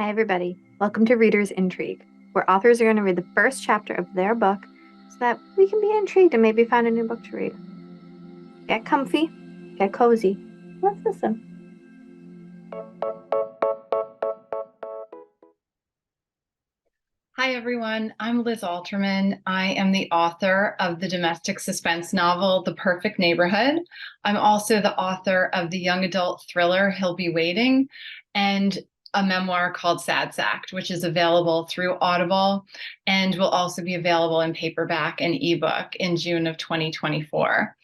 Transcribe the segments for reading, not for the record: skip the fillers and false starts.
Hi, everybody. Welcome to Reader's Intrigue, where authors are going to read the first chapter of their book so that we can be intrigued and maybe find a new book to read. Get comfy, get cozy. Let's listen. Hi, everyone. I'm Liz Alterman. I am the author of the domestic suspense novel, The Perfect Neighborhood. I'm also the author of the young adult thriller, He'll Be Waiting, and a memoir called Sad Sacked, which is available through Audible and will also be available in paperback and ebook in June of 2024.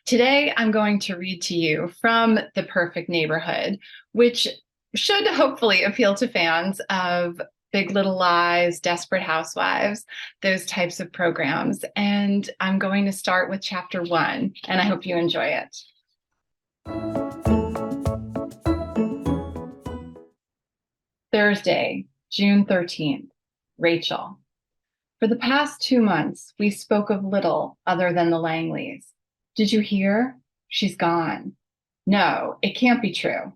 Today, I'm going to read to you from The Perfect Neighborhood, which should hopefully appeal to fans of Big Little Lies, Desperate Housewives, those types of programs. And I'm going to start with chapter 1, and I hope you enjoy it. Thursday, June 13th, Rachel. For the past 2 months, we spoke of little other than the Langleys. Did you hear? She's gone. No, it can't be true.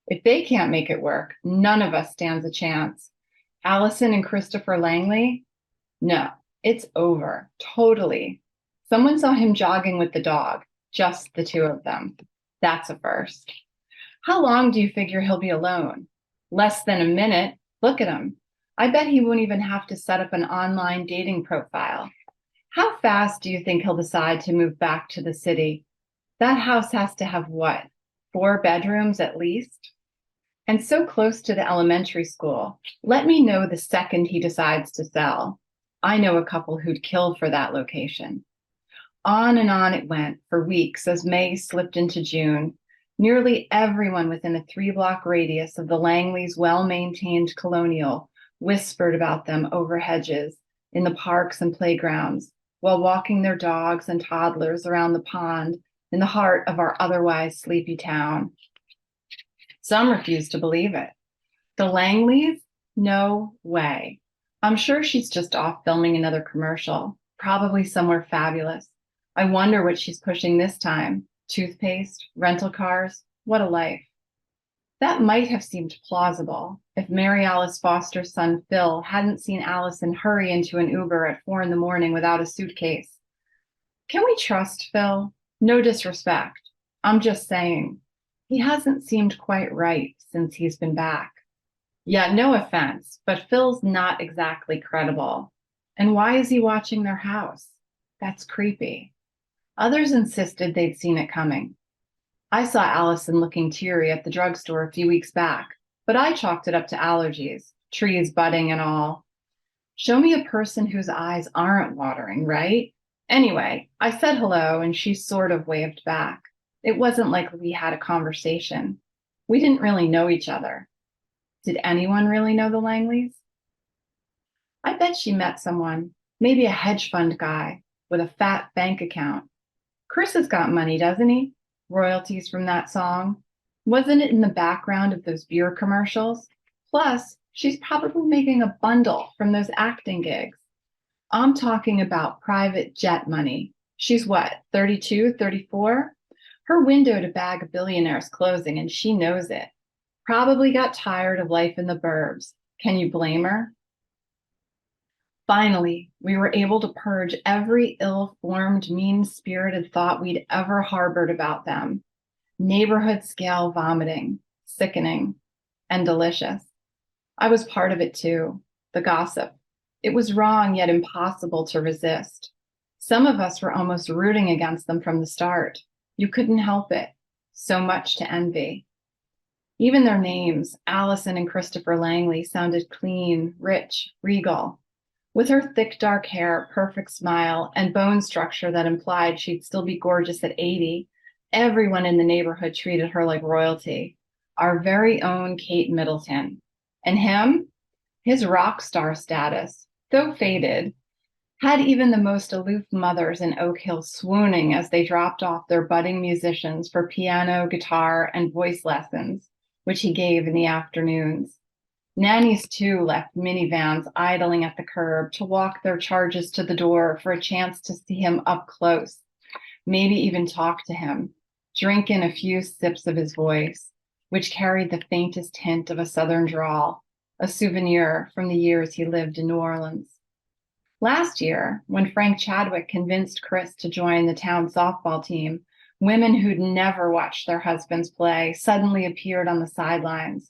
If they can't make it work, none of us stands a chance. Allison and Christopher Langley? No, it's over. Totally. Someone saw him jogging with the dog, just the two of them. That's a first. How long do you figure he'll be alone? Less than a minute. Look at him. I bet he won't even have to set up an online dating profile. How fast do you think he'll decide to move back to the city? That house has to have what? 4 bedrooms at least? And so close to the elementary school. Let me know the second he decides to sell. I know a couple who'd kill for that location. On and on it went for weeks as May slipped into June. Nearly everyone within a 3-block radius of the Langleys' well-maintained colonial whispered about them over hedges, in the parks and playgrounds, while walking their dogs and toddlers around the pond in the heart of our otherwise sleepy town. Some refused to believe it. The Langleys? No way. I'm sure she's just off filming another commercial, probably somewhere fabulous. I wonder what she's pushing this time. Toothpaste, rental cars, what a life. That might have seemed plausible if Mary Alice Foster's son Phil hadn't seen Allison hurry into an Uber at 4 a.m. without a suitcase. Can we trust Phil? No disrespect. I'm just saying. He hasn't seemed quite right since he's been back. Yeah, no offense, but Phil's not exactly credible. And why is he watching their house? That's creepy. Others insisted they'd seen it coming. I saw Allison looking teary at the drugstore a few weeks back, but I chalked it up to allergies, trees budding and all. Show me a person whose eyes aren't watering, right? Anyway, I said hello and she sort of waved back. It wasn't like we had a conversation. We didn't really know each other. Did anyone really know the Langleys? I bet she met someone, maybe a hedge fund guy with a fat bank account. Chris has got money, doesn't he? Royalties from that song. Wasn't it in the background of those beer commercials? Plus, she's probably making a bundle from those acting gigs. I'm talking about private jet money. She's what, 32, 34? Her window to bag a billionaire's closing, and she knows it. Probably got tired of life in the burbs. Can you blame her? Finally, we were able to purge every ill-formed, mean-spirited thought we'd ever harbored about them. Neighborhood scale vomiting, sickening, and delicious. I was part of it too, the gossip. It was wrong yet impossible to resist. Some of us were almost rooting against them from the start. You couldn't help it. So much to envy. Even their names, Allison and Christopher Langley, sounded clean, rich, regal. With her thick dark hair, perfect smile, and bone structure that implied she'd still be gorgeous at 80, everyone in the neighborhood treated her like royalty. Our very own Kate Middleton. And him? His rock star status, though faded, had even the most aloof mothers in Oak Hill swooning as they dropped off their budding musicians for piano, guitar, and voice lessons, which he gave in the afternoons. Nannies, too, left minivans idling at the curb to walk their charges to the door for a chance to see him up close, maybe even talk to him, drink in a few sips of his voice, which carried the faintest hint of a Southern drawl, a souvenir from the years he lived in New Orleans. Last year, when Frank Chadwick convinced Chris to join the town softball team, women who'd never watched their husbands play suddenly appeared on the sidelines.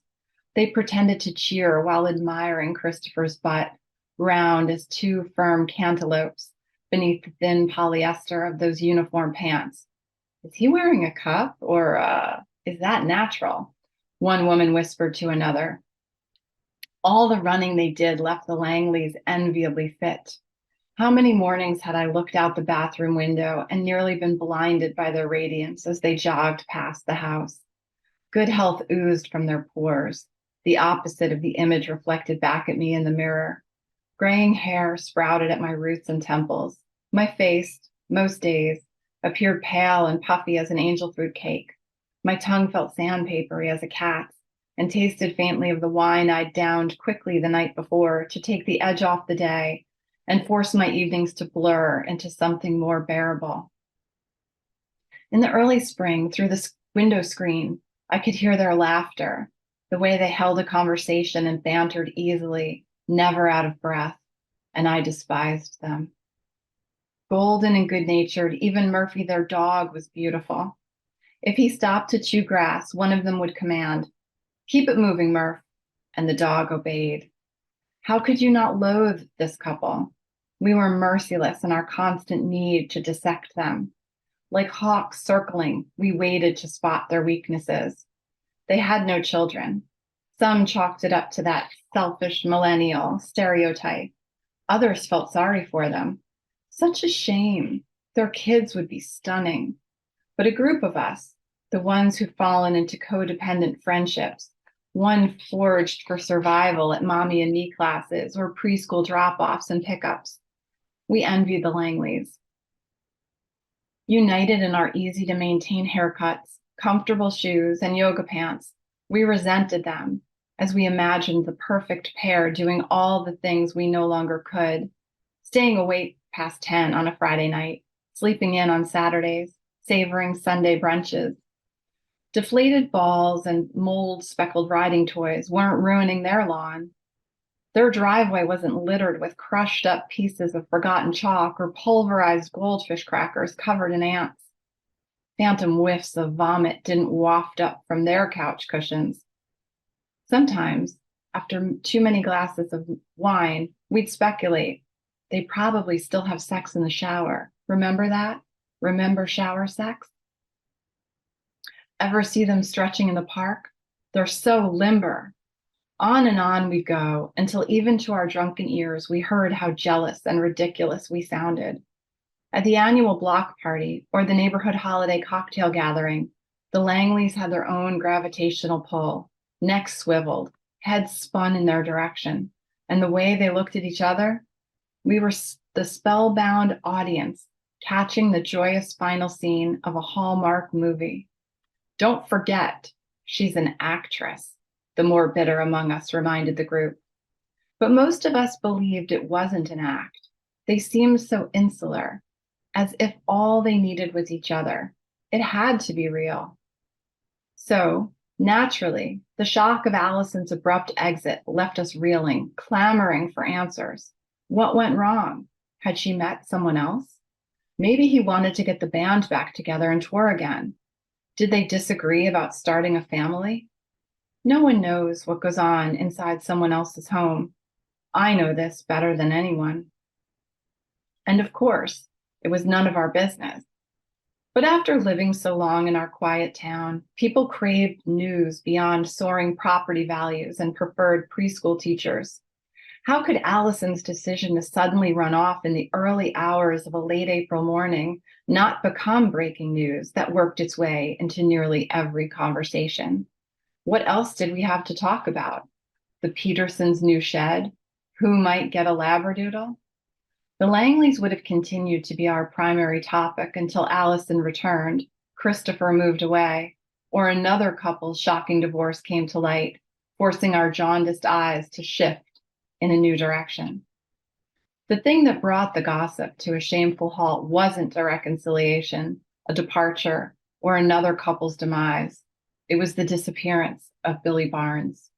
They pretended to cheer while admiring Christopher's butt, round as two firm cantaloupes beneath the thin polyester of those uniform pants. Is he wearing a cup, or is that natural? One woman whispered to another. All the running they did left the Langleys enviably fit. How many mornings had I looked out the bathroom window and nearly been blinded by their radiance as they jogged past the house? Good health oozed from their pores, the opposite of the image reflected back at me in the mirror. Graying hair sprouted at my roots and temples. My face, most days, appeared pale and puffy as an angel food cake. My tongue felt sandpapery as a cat's and tasted faintly of the wine I'd downed quickly the night before to take the edge off the day and force my evenings to blur into something more bearable. In the early spring, through the window screen, I could hear their laughter, the way they held a conversation and bantered easily, never out of breath, and I despised them. Golden and good-natured, even Murphy, their dog, was beautiful. If he stopped to chew grass, one of them would command, "Keep it moving, Murph," and the dog obeyed. How could you not loathe this couple? We were merciless in our constant need to dissect them. Like hawks circling, we waited to spot their weaknesses. They had no children. Some chalked it up to that selfish millennial stereotype. Others felt sorry for them. Such a shame. Their kids would be stunning. But a group of us, the ones who've fallen into codependent friendships, one forged for survival at mommy and me classes or preschool drop-offs and pickups, we envied the Langleys. United in our easy-to-maintain haircuts, comfortable shoes, and yoga pants, we resented them as we imagined the perfect pair doing all the things we no longer could, staying awake past 10 on a Friday night, sleeping in on Saturdays, savoring Sunday brunches. Deflated balls and mold-speckled riding toys weren't ruining their lawn. Their driveway wasn't littered with crushed-up pieces of forgotten chalk or pulverized goldfish crackers covered in ants. Phantom whiffs of vomit didn't waft up from their couch cushions. Sometimes, after too many glasses of wine, we'd speculate. They probably still have sex in the shower. Remember that? Remember shower sex? Ever see them stretching in the park? They're so limber. On and on we go until even to our drunken ears, we heard how jealous and ridiculous we sounded. At the annual block party or the neighborhood holiday cocktail gathering, the Langleys had their own gravitational pull, necks swiveled, heads spun in their direction, and the way they looked at each other, we were the spellbound audience catching the joyous final scene of a Hallmark movie. Don't forget, she's an actress, the more bitter among us reminded the group. But most of us believed it wasn't an act. They seemed so insular, as if all they needed was each other. It had to be real. So, naturally, the shock of Allison's abrupt exit left us reeling, clamoring for answers. What went wrong? Had she met someone else? Maybe he wanted to get the band back together and tour again. Did they disagree about starting a family? No one knows what goes on inside someone else's home. I know this better than anyone. And of course, it was none of our business. But after living so long in our quiet town, people craved news beyond soaring property values and preferred preschool teachers. How could Allison's decision to suddenly run off in the early hours of a late April morning not become breaking news that worked its way into nearly every conversation? What else did we have to talk about? The Petersons' new shed? Who might get a labradoodle? The Langleys would have continued to be our primary topic until Allison returned, Christopher moved away, or another couple's shocking divorce came to light, forcing our jaundiced eyes to shift in a new direction. The thing that brought the gossip to a shameful halt wasn't a reconciliation, a departure, or another couple's demise. It was the disappearance of Billy Barnes.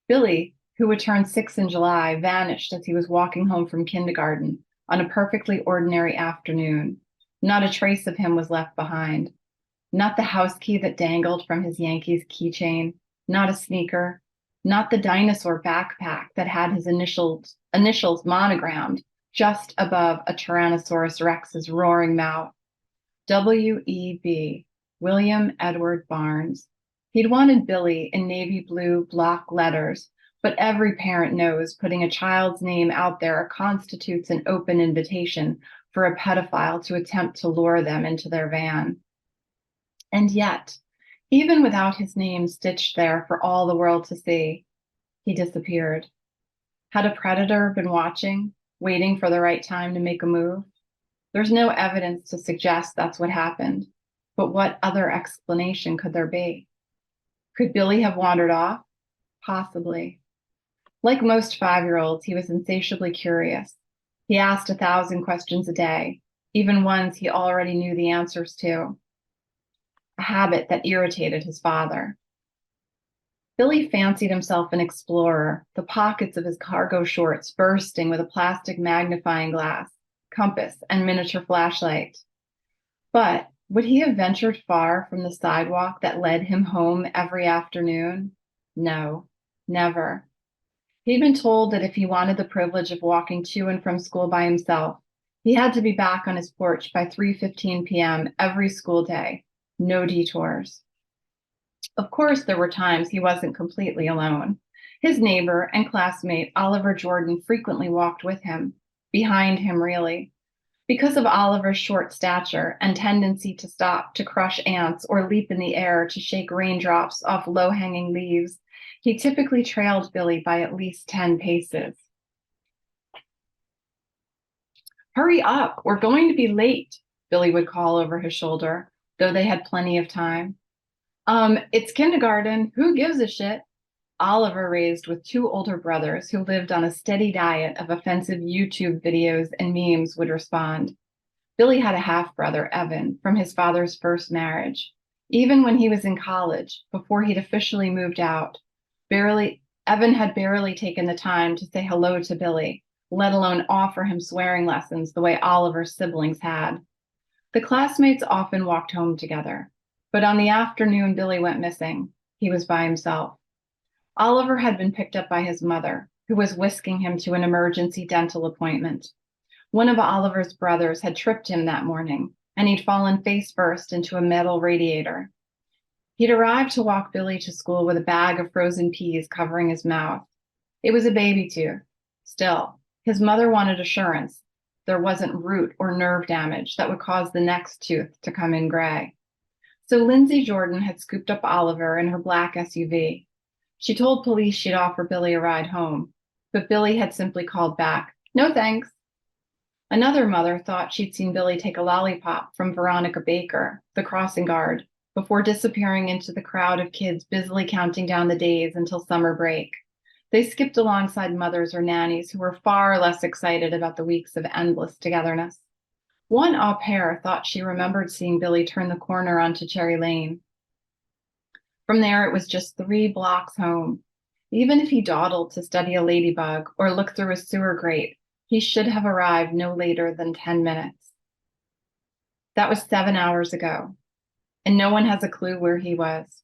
Billy, who would turn 6 in July, vanished as he was walking home from kindergarten on a perfectly ordinary afternoon. Not a trace of him was left behind. Not the house key that dangled from his Yankees keychain, not a sneaker, not the dinosaur backpack that had his initials monogrammed just above a Tyrannosaurus Rex's roaring mouth. W.E.B., William Edward Barnes. He'd wanted Billy in navy blue block letters, but every parent knows putting a child's name out there constitutes an open invitation for a pedophile to attempt to lure them into their van. And yet, even without his name stitched there for all the world to see, he disappeared. Had a predator been watching, waiting for the right time to make a move? There's no evidence to suggest that's what happened, but what other explanation could there be? Could Billy have wandered off? Possibly. Like most 5-year-olds, he was insatiably curious. He asked 1,000 questions a day, even ones he already knew the answers to, a habit that irritated his father. Billy fancied himself an explorer, the pockets of his cargo shorts bursting with a plastic magnifying glass, compass, and miniature flashlight. But would he have ventured far from the sidewalk that led him home every afternoon? No, never. He'd been told that if he wanted the privilege of walking to and from school by himself, he had to be back on his porch by 3:15 p.m. every school day. No detours. Of course, there were times he wasn't completely alone. His neighbor and classmate, Oliver Jordan, frequently walked with him, behind him, really. Because of Oliver's short stature and tendency to stop to crush ants or leap in the air to shake raindrops off low-hanging leaves, he typically trailed Billy by at least 10 paces. "Hurry up, we're going to be late," Billy would call over his shoulder, though they had plenty of time. It's kindergarten. Who gives a shit?" Oliver, raised with 2 older brothers who lived on a steady diet of offensive YouTube videos and memes, would respond. Billy had a half-brother, Evan, from his father's first marriage. Even when he was in college, before he'd officially moved out, Evan had barely taken the time to say hello to Billy, let alone offer him swearing lessons the way Oliver's siblings had. The classmates often walked home together. But on the afternoon Billy went missing, he was by himself. Oliver had been picked up by his mother, who was whisking him to an emergency dental appointment. One of Oliver's brothers had tripped him that morning, and he'd fallen face first into a metal radiator. He'd arrived to walk Billy to school with a bag of frozen peas covering his mouth. It was a baby tooth. Still, his mother wanted assurance there wasn't root or nerve damage that would cause the next tooth to come in gray. So Lindsay Jordan had scooped up Oliver in her black SUV. She told police she'd offer Billy a ride home, but Billy had simply called back, "No thanks." Another mother thought she'd seen Billy take a lollipop from Veronica Baker, the crossing guard, before disappearing into the crowd of kids busily counting down the days until summer break. They skipped alongside mothers or nannies who were far less excited about the weeks of endless togetherness. One au pair thought she remembered seeing Billy turn the corner onto Cherry Lane. From there, it was just 3 blocks home. Even if he dawdled to study a ladybug or look through a sewer grate, he should have arrived no later than 10 minutes. That was 7 hours ago, and no one has a clue where he was.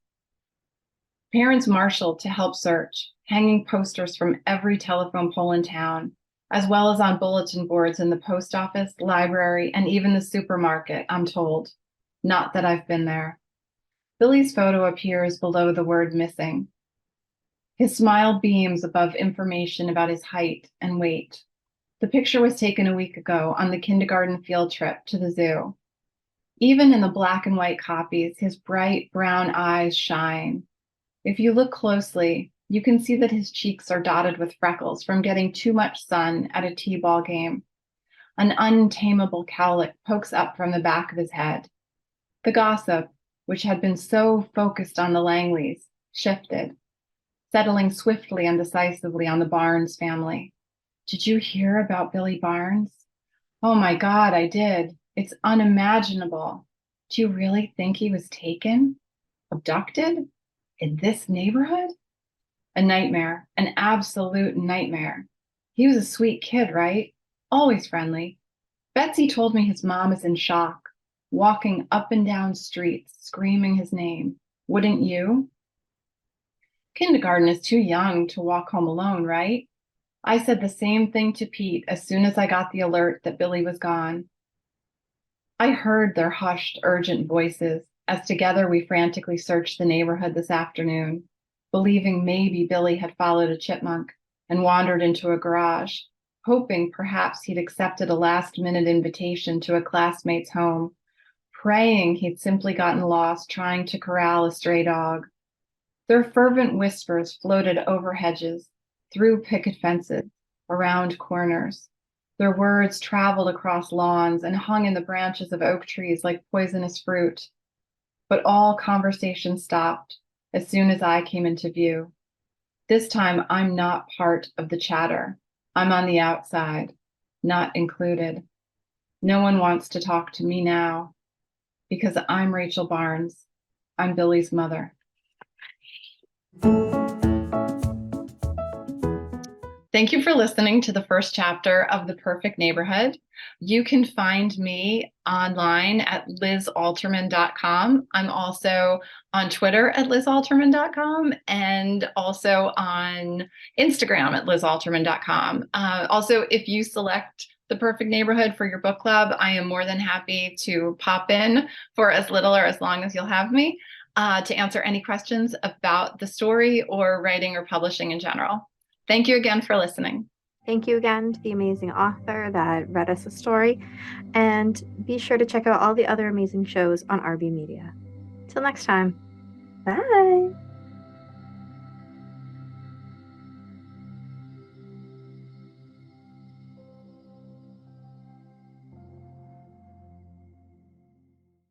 Parents marshaled to help search, hanging posters from every telephone pole in town, as well as on bulletin boards in the post office, library, and even the supermarket, I'm told. Not that I've been there. Billy's photo appears below the word missing. His smile beams above information about his height and weight. The picture was taken a week ago on the kindergarten field trip to the zoo. Even in the black and white copies, his bright brown eyes shine. If you look closely, you can see that his cheeks are dotted with freckles from getting too much sun at a t-ball game. An untamable cowlick pokes up from the back of his head. The gossip, which had been so focused on the Langleys, shifted, settling swiftly and decisively on the Barnes family. "Did you hear about Billy Barnes?" "Oh my God, I did. It's unimaginable. Do you really think he was taken?" Abducted? In this neighborhood? A nightmare, an absolute nightmare. He was a sweet kid, right? Always friendly. Betsy told me his mom is in shock, walking up and down streets, screaming his name. Wouldn't you? Kindergarten is too young to walk home alone, right? I said the same thing to Pete as soon as I got the alert that Billy was gone. I heard their hushed, urgent voices as together we frantically searched the neighborhood this afternoon, believing maybe Billy had followed a chipmunk and wandered into a garage, hoping perhaps he'd accepted a last-minute invitation to a classmate's home, praying he'd simply gotten lost trying to corral a stray dog. Their fervent whispers floated over hedges, through picket fences, around corners. Their words traveled across lawns and hung in the branches of oak trees like poisonous fruit. But all conversation stopped as soon as I came into view. This time, I'm not part of the chatter. I'm on the outside, not included. No one wants to talk to me now because I'm Rachel Barnes. I'm Billy's mother. Thank you for listening to the first chapter of The Perfect Neighborhood. You can find me online at lizalterman.com. I'm also on Twitter at lizalterman.com and also on Instagram at lizalterman.com. Also, if you select The Perfect Neighborhood for your book club, I am more than happy to pop in for as little or as long as you'll have me to answer any questions about the story or writing or publishing in general. Thank you again for listening. Thank you again to the amazing author that read us a story. And be sure to check out all the other amazing shows on RB Media. Till next time. Bye.